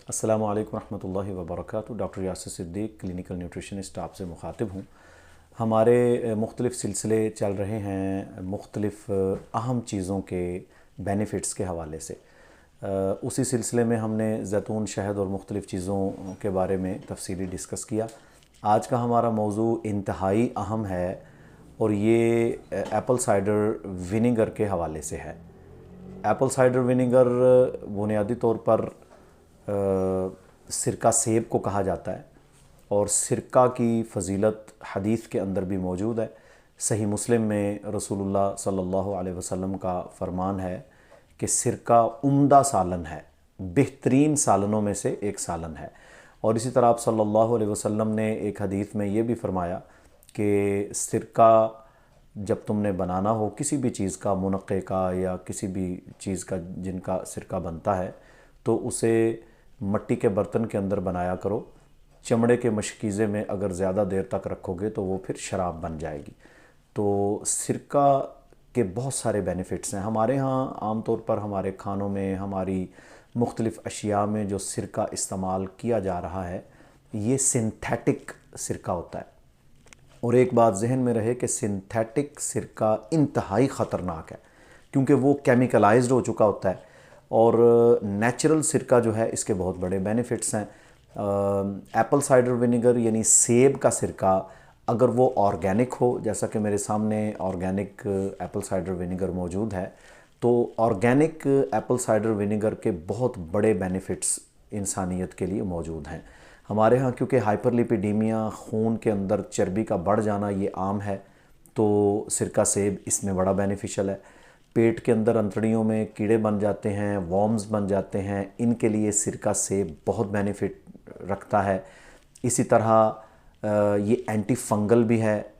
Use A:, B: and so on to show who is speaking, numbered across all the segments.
A: अस्सलामु अलैकुम रहमतुल्लाहि व बरकातहू। Doctor Yasir Siddiq clinical nutritionist आपसे मुखातिब हूँ। हमारे मुख्तलिफ़ सिलसिले चल रहे हैं मुख्तलिफ़ अहम चीज़ों के बेनिफिट्स के हवाले से। उसी सिलसिले में हमने ज़ैतून, शहद और मुख्तलिफ़ चीज़ों के बारे में तफसीली डिस्कस किया। आज का हमारा मौजू इंतहाई अहम है और ये एप्पल साइडर विनेगर के हवाले से है। एप्पल साइडर विनेगर बुनियादी तौर पर सिरका सेब को कहा जाता है और सिरका की फ़जीलत हदीस के अंदर भी मौजूद है। सही मुस्लिम में रसूलुल्लाह सल्लल्लाहु अलैहि वसल्लम का फ़रमान है कि सिरका उम्दा सालन है, बेहतरीन सालनों में से एक सालन है। और इसी तरह आप सल्लल्लाहु अलैहि वसल्लम ने एक हदीस में ये भी फ़रमाया कि सिरका जब तुमने बनाना हो किसी भी चीज़ का, मुनक्के का या किसी भी चीज़ का जिनका सिरका बनता है, तो उसे मट्टी के बर्तन के अंदर बनाया करो। चमड़े के मशकीज़े में अगर ज़्यादा देर तक रखोगे तो वो फिर शराब बन जाएगी। तो सिरका के बहुत सारे बेनिफिट्स हैं। हमारे यहाँ आम तौर पर हमारे खानों में, हमारी मुख्तलिफ़ अशिया में जो सिरका इस्तेमाल किया जा रहा है, ये सिंथेटिक सिरका होता है। और एक बात जहन में रहे कि सिंथेटिक सिरका इंतहाई ख़तरनाक है क्योंकि वो केमिकलाइज्ड हो चुका होता है। और नेचुरल सिरका जो है, इसके बहुत बड़े बेनिफिट्स हैं। एप्पल साइडर विनेगर यानी सेब का सिरका अगर वो ऑर्गेनिक हो, जैसा कि मेरे सामने ऑर्गेनिक एप्पल साइडर विनेगर मौजूद है, तो ऑर्गेनिक एप्पल साइडर विनेगर के बहुत बड़े बेनिफिट्स इंसानियत के लिए मौजूद हैं। हमारे यहाँ क्योंकि हाइपरलिपिडीमिया, खून के अंदर चर्बी का बढ़ जाना ये आम है, तो सिरका सेब इसमें बड़ा बेनिफिशियल है। पेट के अंदर अंतड़ियों में कीड़े बन जाते हैं, वॉर्म्स बन जाते हैं, इनके लिए सिरका सेब बहुत बेनिफिट रखता है। इसी तरह ये एंटी फंगल भी है,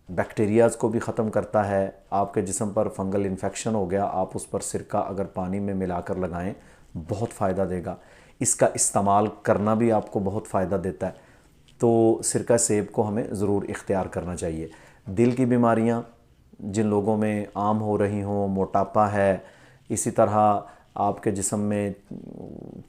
A: बैक्टीरियाज़ को भी ख़त्म करता है। आपके जिस्म पर फंगल इन्फेक्शन हो गया, आप उस पर सिरका अगर पानी में मिलाकर लगाएं, बहुत फ़ायदा देगा। इसका इस्तेमाल करना भी आपको बहुत फ़ायदा देता है। तो सिरका सेब को हमें ज़रूर इख्तियार करना चाहिए। दिल की बीमारियां जिन लोगों में आम हो रही हों, मोटापा है, इसी तरह आपके जिस्म में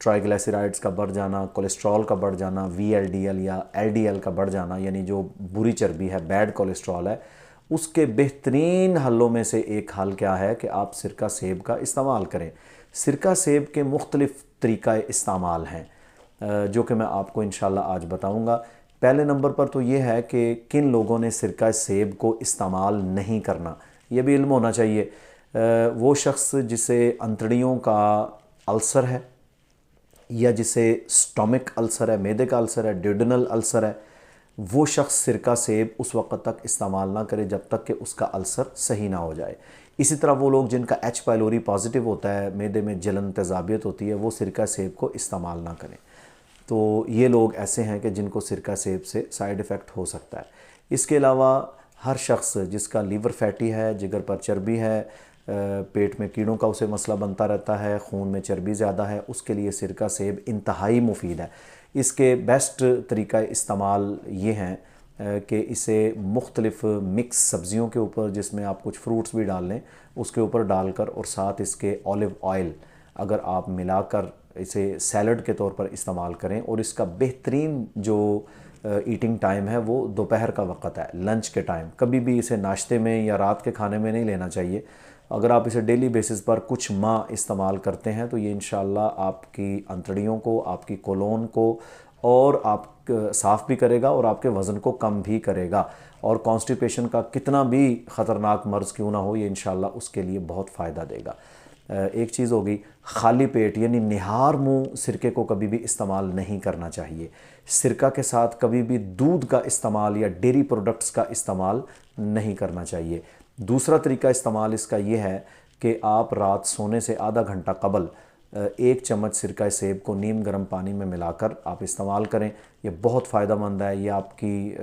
A: ट्राइग्लिसराइड्स का बढ़ जाना, कोलेस्ट्रॉल का बढ़ जाना, VLDL या LDL का बढ़ जाना, यानी जो बुरी चर्बी है, बैड कोलेस्ट्रॉल है, उसके बेहतरीन हलों में से एक हल क्या है कि आप सिरका सेब का इस्तेमाल करें। सिरका सेब के मुख्तलिफ़ तरीक़ा इस्तेमाल हैं जो कि मैं आपको इंशाल्लाह आज बताऊंगा। पहले नंबर पर तो ये है कि किन लोगों ने सिरका सेब को इस्तेमाल नहीं करना, ये भी इल्म होना चाहिए। वो शख्स जिसे अंतड़ियों का अल्सर है या जिसे स्टोमिक अल्सर है, मैदे का अल्सर है, ड्यूडेनल अल्सर है, वो शख्स सिरका सेब उस वक्त तक इस्तेमाल ना करे जब तक कि उसका अल्सर सही ना हो जाए। इसी तरह वो लोग जिनका H पाइलोरी पॉजिटिव होता है, मैदे में जलन तेज़ाबियत होती है, वो सिरका सेब को इस्तेमाल ना करें। तो ये लोग ऐसे हैं कि जिनको सिरका सेब से साइड इफ़ेक्ट हो सकता है। इसके अलावा हर शख्स जिसका लीवर फैटी है, जिगर पर चर्बी है, पेट में कीड़ों का उसे मसला बनता रहता है, खून में चर्बी ज़्यादा है, उसके लिए सिरका सेब इंतहाई मुफीद है। इसके बेस्ट तरीक़ा इस्तेमाल ये हैं कि इसे मुख्तलिफ़ मिक्स सब्ज़ियों के ऊपर, जिसमें आप कुछ फ्रूट्स भी डाल लें, उसके ऊपर डालकर और साथ इसके ऑलिव ऑयल अगर आप मिलाकर इसे सैलड के तौर पर इस्तेमाल करें। और इसका बेहतरीन जो ईटिंग टाइम है वो दोपहर का वक़्त है, लंच के टाइम। कभी भी इसे नाश्ते में या रात के खाने में नहीं लेना चाहिए। अगर आप इसे डेली बेसिस पर कुछ माह इस्तेमाल करते हैं तो ये इंशाल्लाह आपकी अंतड़ियों को, आपकी कोलोन को और आप साफ़ भी करेगा और आपके वज़न को कम भी करेगा। और कॉन्स्टिपेशन का कितना भी ख़तरनाक मर्ज़ क्यों ना हो, ये इंशाल्लाह उसके लिए बहुत फ़ायदा देगा। एक चीज़ होगी, खाली पेट यानी निहार मुँह सिरके को कभी भी इस्तेमाल नहीं करना चाहिए। सिरका के साथ कभी भी दूध का इस्तेमाल या डेयरी प्रोडक्ट्स का इस्तेमाल नहीं करना चाहिए। दूसरा तरीका इस्तेमाल इसका ये है कि आप रात सोने से आधा घंटा कबल 1 चम्मच सिरका सेब को नीम गर्म पानी में मिलाकर आप इस्तेमाल करें। ये बहुत फ़ायदेमंद है। ये आपकी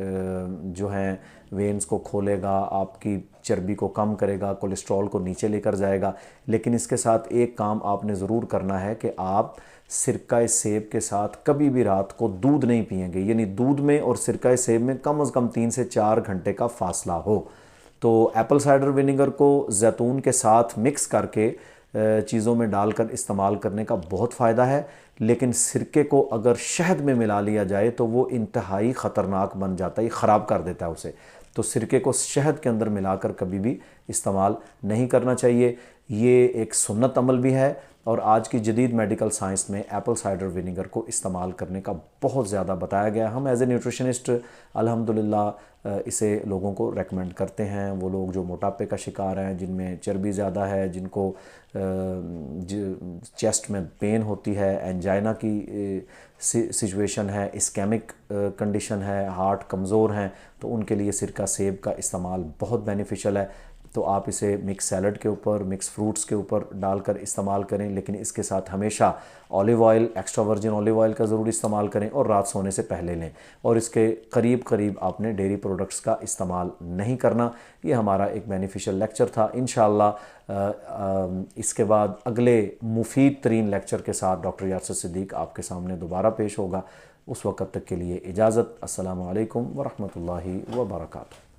A: जो है वेन्स को खोलेगा, आपकी चर्बी को कम करेगा, कोलेस्ट्रॉल को नीचे लेकर जाएगा। लेकिन इसके साथ एक काम आपने ज़रूर करना है कि आप सिरका सेब के साथ कभी भी रात को दूध नहीं पिएंगे, यानी दूध में और सिरका सेब में कम से कम 3 से 4 घंटे का फासला हो। तो एप्पल साइडर विनेगर को जैतून के साथ मिक्स करके चीज़ों में डालकर इस्तेमाल करने का बहुत फ़ायदा है। लेकिन सिरके को अगर शहद में मिला लिया जाए तो वो इंतहाई ख़तरनाक बन जाता है, ख़राब कर देता है उसे। तो सिरके को शहद के अंदर मिलाकर कभी भी इस्तेमाल नहीं करना चाहिए। ये एक सुन्नत अमल भी है और आज की जदीद मेडिकल साइंस में एप्पल साइडर विनेगर को इस्तेमाल करने का बहुत ज़्यादा बताया गया। हम एज ए न्यूट्रिशनिस्ट अल्हम्दुलिल्लाह इसे लोगों को रेकमेंड करते हैं। वो लोग जो मोटापे का शिकार हैं, जिनमें चर्बी ज़्यादा है, जिनको चेस्ट में पेन होती है, एंजाइना की सिचुएशन है, इस्केमिक कंडीशन है, हार्ट कमज़ोर हैं, तो उनके लिए सिरका सेब का इस्तेमाल बहुत बेनिफिशियल है। तो आप इसे मिक्स सैलड के ऊपर, मिक्स फ्रूट्स के ऊपर डालकर इस्तेमाल करें, लेकिन इसके साथ हमेशा olive oil, extra virgin olive oil का ज़रूर इस्तेमाल करें और रात सोने से पहले लें। और इसके करीब करीब आपने डेयरी प्रोडक्ट्स का इस्तेमाल नहीं करना। ये हमारा एक बेनिफिशियल लेक्चर था। इंशाअल्लाह इसके बाद अगले मुफीद तरीन लेक्चर के साथ डॉक्टर यासिर सिद्दीक़ आपके सामने दोबारा पेश होगा। उस वक़्त तक के लिए इजाज़त। अस्सलामु अलैकुम व रहमतुल्लाहि व बरकातुहू।